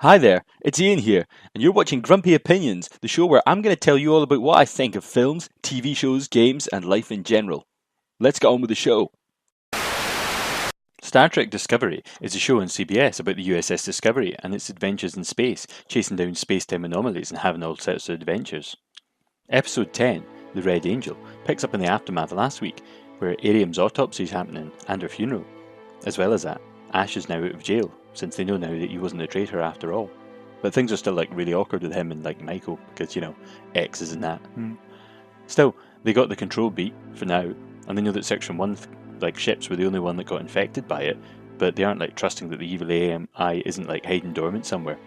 Hi there, it's Ian here, and you're watching Grumpy Opinions, the show where I'm going to tell you all about what I think of films, TV shows, games, and life in general. Let's get on with the show. Star Trek Discovery is a show on CBS about the USS Discovery and its adventures in space, chasing down space-time anomalies and having all sorts of adventures. Episode 10, The Red Angel, picks up in the aftermath last week, where Airiam's autopsy is happening and her funeral. As well as that, Ash is now out of jail, since they know now that he wasn't a traitor after all. But things are still really awkward with him and Michael, because X isn't that. Still, they got the control beat for now, and they know that Section 1 ships were the only one that got infected by it, but they aren't trusting that the evil AI isn't hiding dormant somewhere.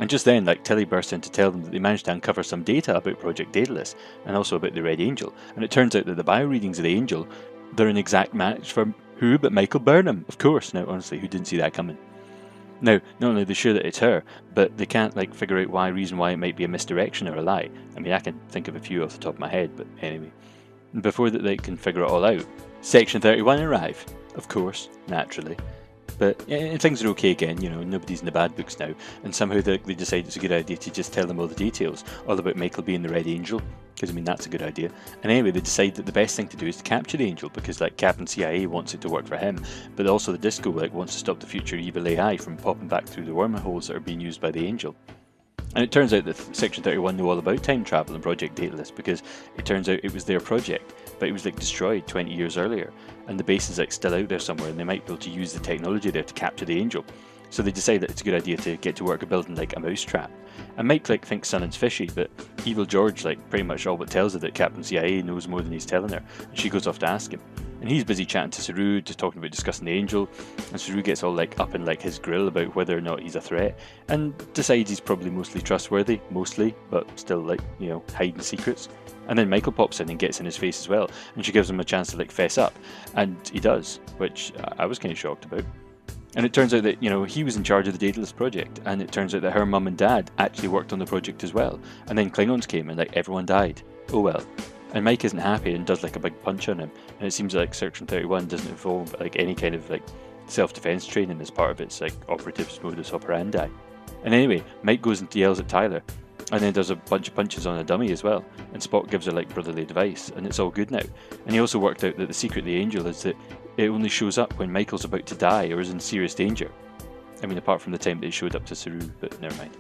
And just then, Tilly bursts in to tell them that they managed to uncover some data about Project Daedalus, and also about the Red Angel, and it turns out that the bioreadings of the Angel, they're an exact match for who but Michael Burnham, of course. Now, honestly, who didn't see that coming? Now, not only are they sure that it's her, but they can't figure out why it might be a misdirection or a lie. I mean, I can think of a few off the top of my head, but anyway. And before that they can figure it all out, Section 31 arrive, of course, naturally. But things are okay again, nobody's in the bad books now, and somehow they decide it's a good idea to just tell them all the details, all about Michael being the Red Angel, because that's a good idea. And anyway, they decide that the best thing to do is to capture the Angel, because Captain CIA wants it to work for him, but also the Disco wants to stop the future evil AI from popping back through the wormholes that are being used by the Angel. And it turns out that Section 31 know all about time travel and Project Daedalus, because it turns out it was their project, but it was destroyed 20 years earlier, and the base is still out there somewhere, and they might be able to use the technology there to capture the Angel. So they decide that it's a good idea to get to work building a mousetrap. And Mike thinks something's fishy, but Evil George pretty much all but tells her that Captain CIA knows more than he's telling her, and she goes off to ask him. And he's busy chatting to Saru, just talking about discussing the Angel, and Saru gets all up in his grill about whether or not he's a threat, and decides he's probably mostly trustworthy, but still hiding secrets. And then Michael pops in and gets in his face as well, and she gives him a chance to fess up, and he does, which I was kind of shocked about. And it turns out that, he was in charge of the Daedalus project, and it turns out that her mum and dad actually worked on the project as well, and then Klingons came and everyone died. Oh well. And Mike isn't happy and does a big punch on him, and it seems Section 31 doesn't involve any kind of self-defense training as part of its operatives modus operandi. And anyway, Mike goes and yells at Tyler, and then does a bunch of punches on a dummy as well, and Spock gives her brotherly advice, and it's all good now. And he also worked out that the secret of the Angel is that it only shows up when Michael's about to die or is in serious danger. I mean, apart from the time that it showed up to Saru, but never mind.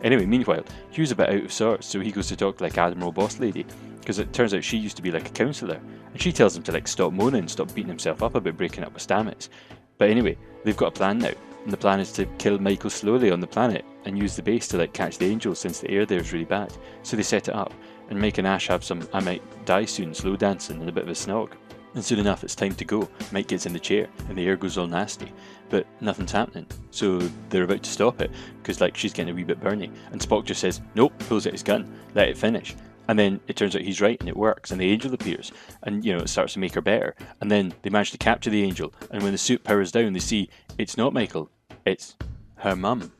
Anyway, meanwhile, Hugh's a bit out of sorts, so he goes to talk to Admiral Boss Lady, because it turns out she used to be a counsellor, and she tells him to stop moaning, stop beating himself up about breaking up with Stamets. But anyway, they've got a plan now, and the plan is to kill Michael slowly on the planet, and use the base to catch the Angel since the air there is really bad. So they set it up, and Mike and Ash have some I might die soon slow dancing and a bit of a snog. And soon enough it's time to go. Mike gets in the chair, and the air goes all nasty, but nothing's happening. So they're about to stop it, because she's getting a wee bit burny, and Spock just says, nope, pulls out his gun, let it finish. And then it turns out he's right, and it works, and the Angel appears, and it starts to make her better. And then they manage to capture the Angel, and when the suit powers down, they see it's not Michael, it's her mum.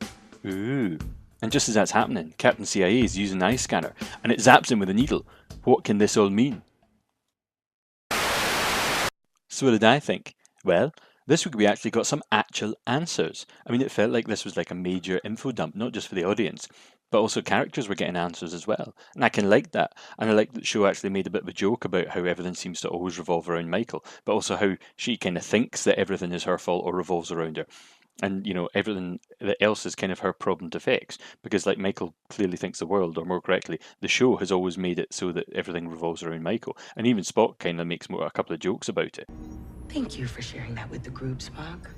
Ooh. And just as that's happening, Captain CIA is using an eye scanner, and it zaps him with a needle. What can this all mean? So what did I think? Well, this week we actually got some actual answers. I mean, it felt like this was a major info dump, not just for the audience, but also characters were getting answers as well. And I can like that. And I like that the show actually made a bit of a joke about how everything seems to always revolve around Michael, but also how she kind of thinks that everything is her fault or revolves around her. And, everything that else is kind of her problem to fix. Because, Michael clearly thinks the world, or more correctly, the show has always made it so that everything revolves around Michael. And even Spock kind of makes a couple of jokes about it. Thank you for sharing that with the group, Spock.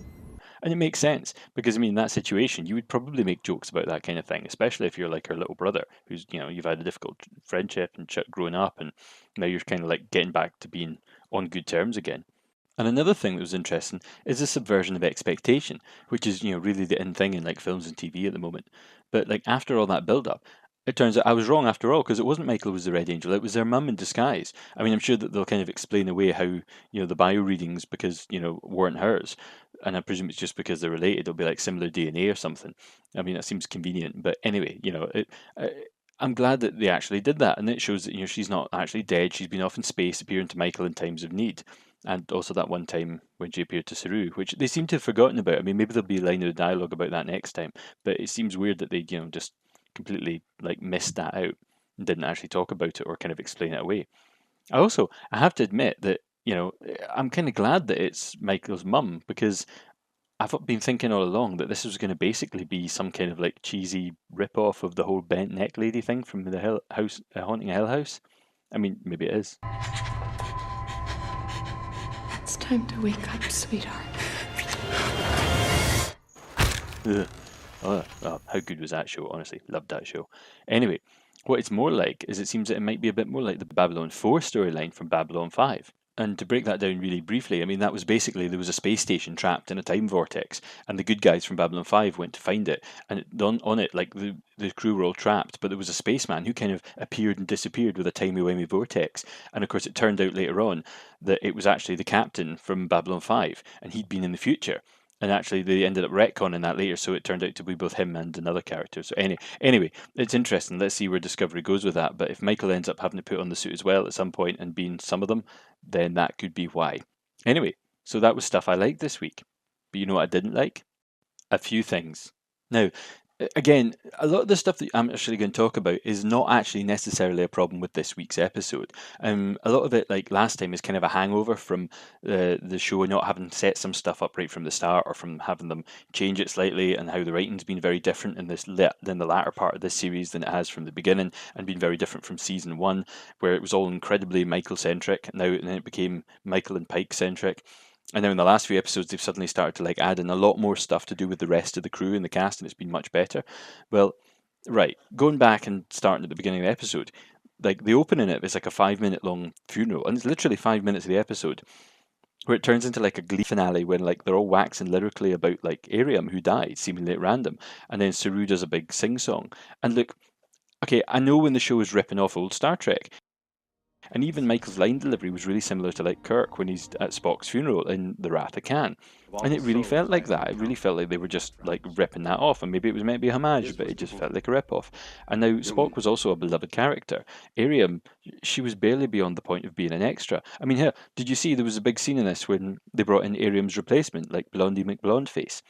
And it makes sense, because, in that situation, you would probably make jokes about that kind of thing, especially if you're her little brother, who's, you've had a difficult friendship and growing up, and now you're kind of getting back to being on good terms again. And another thing that was interesting is the subversion of expectation, which is, really the in thing in films and TV at the moment. But after all that build-up, it turns out I was wrong after all, because it wasn't Michael who was the Red Angel, it was their mum in disguise. I mean, I'm sure that they'll kind of explain away how, the bio readings, because, weren't hers. And I presume it's just because they're related, it'll be similar DNA or something. I mean, that seems convenient. But anyway, I'm glad that they actually did that, and it shows that she's not actually dead. She's been off in space, appearing to Michael in times of need, and also that one time when she appeared to Saru, which they seem to have forgotten about. I mean, maybe there'll be a line of dialogue about that next time, but it seems weird that they just completely missed that out and didn't actually talk about it or kind of explain it away. I have to admit that I'm kind of glad that it's Michael's mum, because I've been thinking all along that this was going to basically be some kind of cheesy rip-off of the whole bent neck lady thing from the Haunting a Hill House. I mean, maybe it is. It's time to wake up, sweetheart. Ugh. Oh, how good was that show? Honestly, loved that show. Anyway, what it's more like is it seems that it might be a bit more like the Babylon 4 storyline from Babylon 5. And to break that down really briefly, I mean, that was basically there was a space station trapped in a time vortex, and the good guys from Babylon 5 went to find it. And on it, the crew were all trapped, but there was a spaceman who kind of appeared and disappeared with a timey-wimey vortex. And of course, it turned out later on that it was actually the captain from Babylon 5, and he'd been in the future. And actually, they ended up retconning that later, so it turned out to be both him and another character. So anyway, it's interesting. Let's see where Discovery goes with that. But if Michael ends up having to put on the suit as well at some point and being some of them, then that could be why. Anyway, so that was stuff I liked this week. But you know what I didn't like? A few things. Now, again, a lot of the stuff that I'm actually going to talk about is not actually necessarily a problem with this week's episode. A lot of it, like last time, is kind of a hangover from the show not having set some stuff up right from the start, or from having them change it slightly, and how the writing's been very different in than the latter part of this series than it has from the beginning, and been very different from season 1, where it was all incredibly Michael centric. Now and then it became Michael and Pike centric. And now in the last few episodes, they've suddenly started to add in a lot more stuff to do with the rest of the crew and the cast, and it's been much better. Well, right, going back and starting at the beginning of the episode, the opening it is like a 5 minute long funeral, and it's literally 5 minutes of the episode, where it turns into a glee finale when they're all waxing lyrically about Airiam, who died seemingly at random, and then Saru does a big sing song. And look, okay, I know when the show is ripping off old Star Trek, and even Michael's line delivery was really similar to Kirk when he's at Spock's funeral in The Wrath of Khan. And it really felt like that. It really felt like they were just ripping that off. And maybe it was meant to be a homage, but it just felt like a rip-off. And now Spock was also a beloved character. Airiam, she was barely beyond the point of being an extra. I mean, here, did you see there was a big scene in this when they brought in Airiam's replacement, Blondie McBlondeface?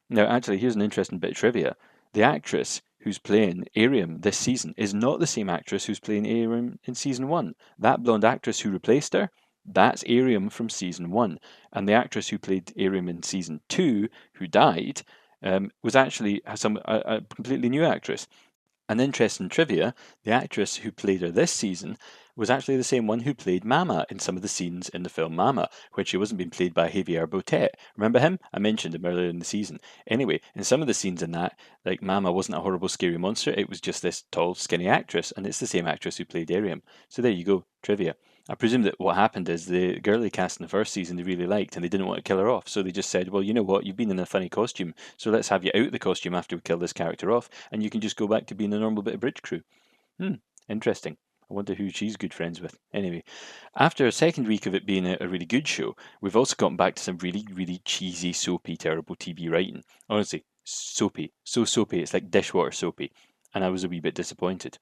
Now, actually, here's an interesting bit of trivia. The actress who's playing Airiam this season is not the same actress who's playing Airiam in season 1. That blonde actress who replaced her, that's Airiam from season 1. And the actress who played Airiam in season 2, who died, was actually a completely new actress. An interesting trivia, the actress who played her this season was actually the same one who played Mama in some of the scenes in the film Mama, when she wasn't being played by Javier Botet. Remember him? I mentioned him earlier in the season. Anyway, in some of the scenes in that, Mama wasn't a horrible scary monster, it was just this tall, skinny actress, and it's the same actress who played Airiam. So there you go, trivia. I presume that what happened is the girly cast in the first season they really liked, and they didn't want to kill her off, so they just said, well, you know what, you've been in a funny costume, so let's have you out of the costume after we kill this character off, and you can just go back to being a normal bit of bridge crew. Interesting. I wonder who she's good friends with. Anyway, after a second week of it being a really good show, we've also gotten back to some really, really cheesy, soapy, terrible TV writing. Honestly, soapy. So soapy, it's like dishwater soapy. And I was a wee bit disappointed.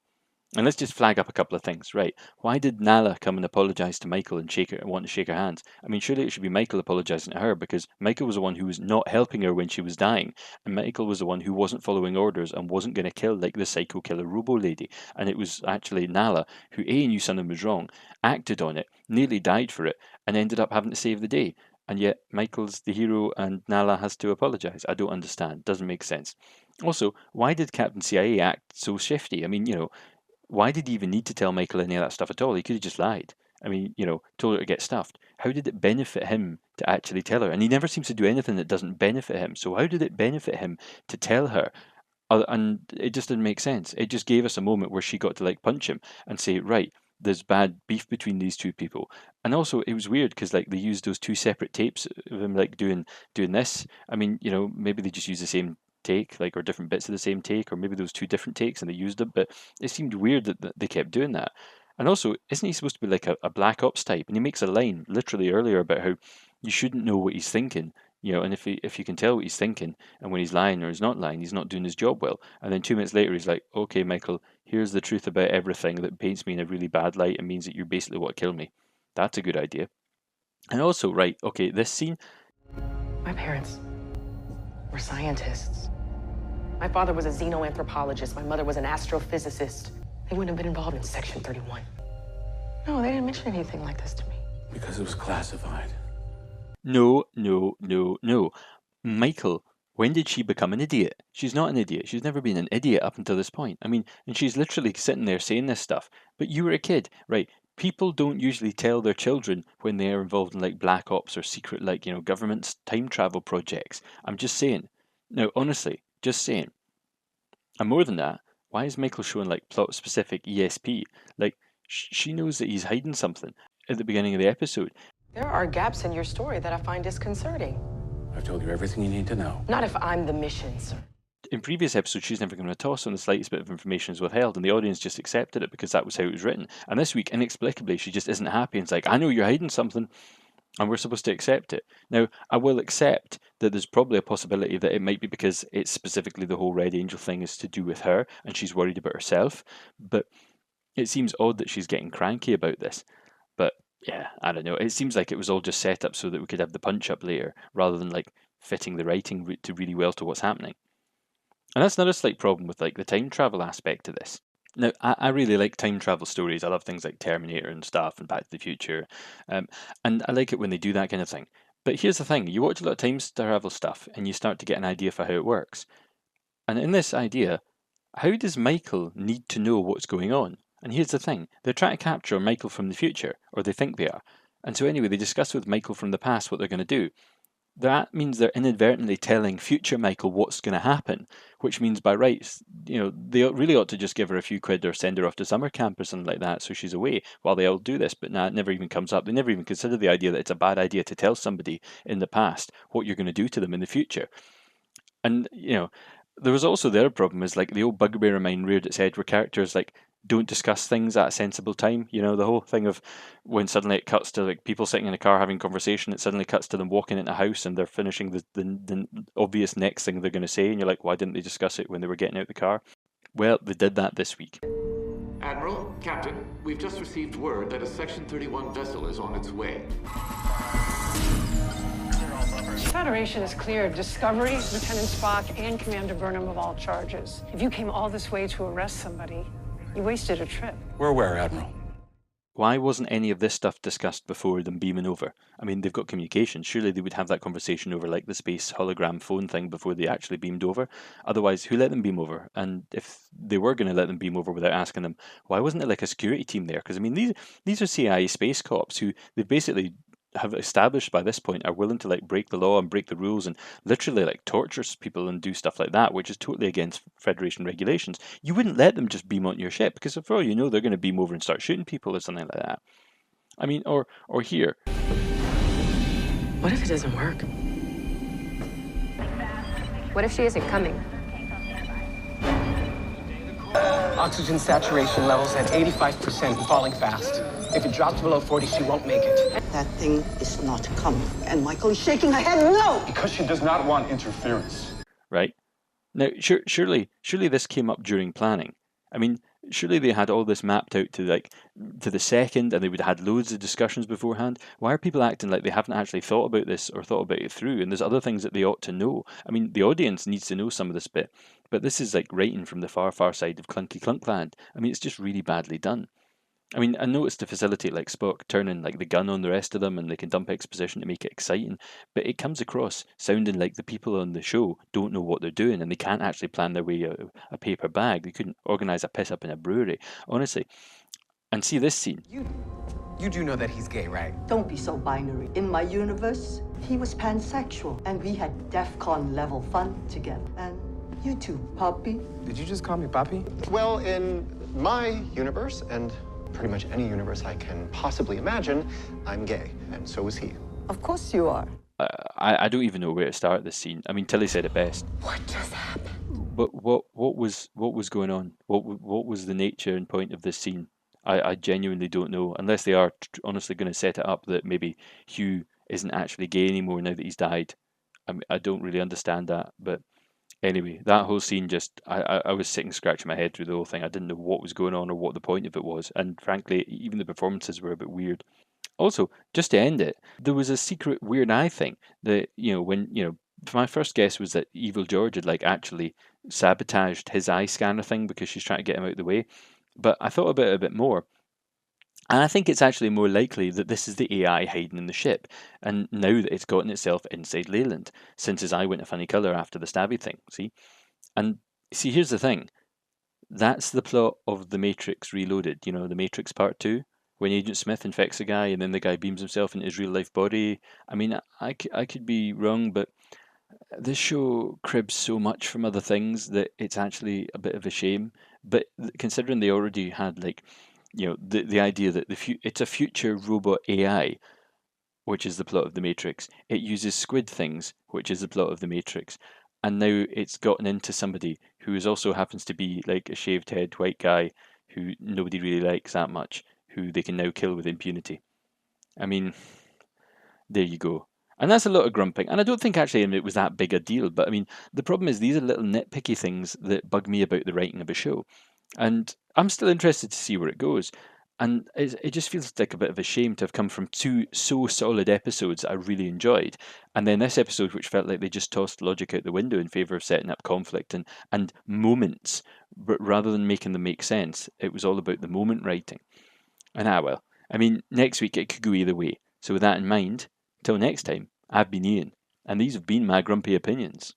And let's just flag up a couple of things. Right, why did Nala come and apologise to Michael and want to shake her hands? I mean, surely it should be Michael apologising to her, because Michael was the one who was not helping her when she was dying, and Michael was the one who wasn't following orders and wasn't going to kill the psycho killer robo lady. And it was actually Nala who knew something was wrong, acted on it, nearly died for it, and ended up having to save the day. And yet Michael's the hero and Nala has to apologise. I don't understand. Doesn't make sense. Also, why did Captain CIA act so shifty? I mean, why did he even need to tell Michael any of that stuff at all? He could have just lied. I mean, told her to get stuffed. How did it benefit him to actually tell her? And he never seems to do anything that doesn't benefit him. So how did it benefit him to tell her? And it just didn't make sense. It just gave us a moment where she got to punch him and say, right, there's bad beef between these two people. And also it was weird because they used those two separate tapes of him doing this. I mean, maybe they just used the same take, or different bits of the same take, or maybe those two different takes and they used them, but it seemed weird that they kept doing that. And also, isn't he supposed to be a Black Ops type? And he makes a line literally earlier about how you shouldn't know what he's thinking, and if you can tell what he's thinking, and when he's lying or he's not lying, he's not doing his job well. And then 2 minutes later, he's like, okay, Michael, here's the truth about everything that paints me in a really bad light and means that you basically want to kill me. That's a good idea. And also, right, okay, this scene, My parents were scientists. My father was a xenoanthropologist. My mother was an astrophysicist. They wouldn't have been involved in Section 31. No, they didn't mention anything like this to me. Because it was classified. no. Michael, when did she become an idiot? She's not an idiot. She's never been an idiot up until this point. I mean, and she's literally sitting there saying this stuff. But you were a kid, right? People don't usually tell their children when they are involved in like black ops or secret, like, government's time travel projects. I'm just saying. Now, honestly, just saying. And more than that, why is Michael showing like plot specific ESP? Like, she knows that he's hiding something at the beginning of the episode. There are gaps in your story that I find disconcerting. I've told you everything you need to know. Not if I'm the mission, sir. In previous episodes, she's never given a toss when the slightest bit of information is withheld, and the audience just accepted it because that was how it was written. And this week, inexplicably, she just isn't happy and it's like, I know you're hiding something, and we're supposed to accept it. Now, I will accept that there's probably a possibility that it might be because it's specifically the whole Red Angel thing is to do with her, and she's worried about herself, but it seems odd that she's getting cranky about this. But yeah, I don't know. It seems like it was all just set up so that we could have the punch up later, rather than like fitting the writing to really well to what's happening. And that's another slight problem with like the time travel aspect of this. Now, I really like time travel stories. I love things like Terminator and stuff and Back to the Future. And I like it when they do that kind of thing. But here's the thing. You watch a lot of time travel stuff and you start to get an idea for how it works. And in this idea, how does Michael need to know what's going on? And here's the thing. They're trying to capture Michael from the future, or they think they are. And so anyway, they discuss with Michael from the past what they're going to do. That means they're inadvertently telling future Michael what's going to happen, which means by rights, they really ought to just give her a few quid or send her off to summer camp or something like that so she's away while they all do this. But nah, it never even comes up. They never even consider the idea that it's a bad idea to tell somebody in the past what you're going to do to them in the future. And, there was also their problem is like the old bugbear of mine reared its head where characters like don't discuss things at a sensible time. The whole thing of when suddenly it cuts to like people sitting in a car having conversation, it suddenly cuts to them walking into a house and they're finishing the obvious next thing they're going to say, and you're like, why didn't they discuss it when they were getting out the car? Well, they did that this week. Admiral, Captain, we've just received word that a Section 31 vessel is on its way. Federation has cleared Discovery, Lieutenant Spock, and Commander Burnham of all charges. If you came all this way to arrest somebody, you wasted a trip. We're aware, Admiral. Why wasn't any of this stuff discussed before them beaming over? I mean, they've got communication. Surely they would have that conversation over like the space hologram phone thing before they actually beamed over. Otherwise, who let them beam over? And if they were going to let them beam over without asking them, why wasn't it like a security team there? Because I mean, these are CIA space cops who they've basically have established by this point are willing to like break the law and break the rules and literally like torture people and do stuff like that, which is totally against Federation regulations. You wouldn't let them just beam onto your ship because for all you know, they're going to beam over and start shooting people or something like that. I mean, or here. What if it doesn't work? What if she isn't coming? Oxygen saturation levels at 85% and falling fast. If it drops below 40, she won't make it. That thing is not coming. And Michael is shaking her head no! Because she does not want interference. Right. Now, surely this came up during planning. I mean, surely they had all this mapped out to the second, and they would have had loads of discussions beforehand. Why are people acting like they haven't actually thought about this or thought about it through? And there's other things that they ought to know. I mean, the audience needs to know some of this bit, but this is like writing from the far, far side of Clunky Clunkland. I mean, it's just really badly done. I mean, I noticed to facilitate like Spock turning like the gun on the rest of them and they can dump exposition to make it exciting, but it comes across sounding like the people on the show don't know what they're doing and they can't actually plan their way out of a paper bag. They couldn't organise a piss up in a brewery, honestly. And see this scene. You do know that he's gay, right? Don't be so binary. In my universe, he was pansexual, and we had DEFCON level fun together. And you too, puppy. Did you just call me Papi? Well, in my universe, and pretty much any universe I can possibly imagine, I'm gay, and so is he. Of course you are. I don't even know where to start this scene. I mean, Tilly said it best. What just happened? But what was going on? What was the nature and point of this scene? I genuinely don't know, unless they are honestly going to set it up that maybe Hugh isn't actually gay anymore now that he's died. I don't really understand that, but Anyway, that whole scene just, I was sitting scratching my head through the whole thing. I didn't know what was going on or what the point of it was. And frankly, even the performances were a bit weird. Also, just to end it, there was a secret weird eye thing that, my first guess was that Evil George had like actually sabotaged his eye scanner thing because she's trying to get him out of the way. But I thought about it a bit more. And I think it's actually more likely that this is the AI hiding in the ship, and now that it's gotten itself inside Leyland, since his eye went a funny colour after the stabby thing, see? And see, here's the thing. That's the plot of The Matrix Reloaded, The Matrix Part 2, when Agent Smith infects a guy and then the guy beams himself into his real life body. I mean, I could be wrong, but this show cribs so much from other things that it's actually a bit of a shame. But considering they already had, like, the idea that it's a future robot AI, which is the plot of The Matrix. It uses squid things, which is the plot of The Matrix. And now it's gotten into somebody who also happens to be like a shaved head white guy who nobody really likes that much, who they can now kill with impunity. I mean, there you go. And that's a lot of grumping. And I don't think actually it was that big a deal. But I mean, the problem is these are little nitpicky things that bug me about the writing of a show. And I'm still interested to see where it goes. And it just feels like a bit of a shame to have come from two so solid episodes that I really enjoyed. And then this episode, which felt like they just tossed logic out the window in favour of setting up conflict and moments, but rather than making them make sense, it was all about the moment writing. And well, I mean, next week it could go either way. So with that in mind, till next time, I've been Ian, and these have been my grumpy opinions.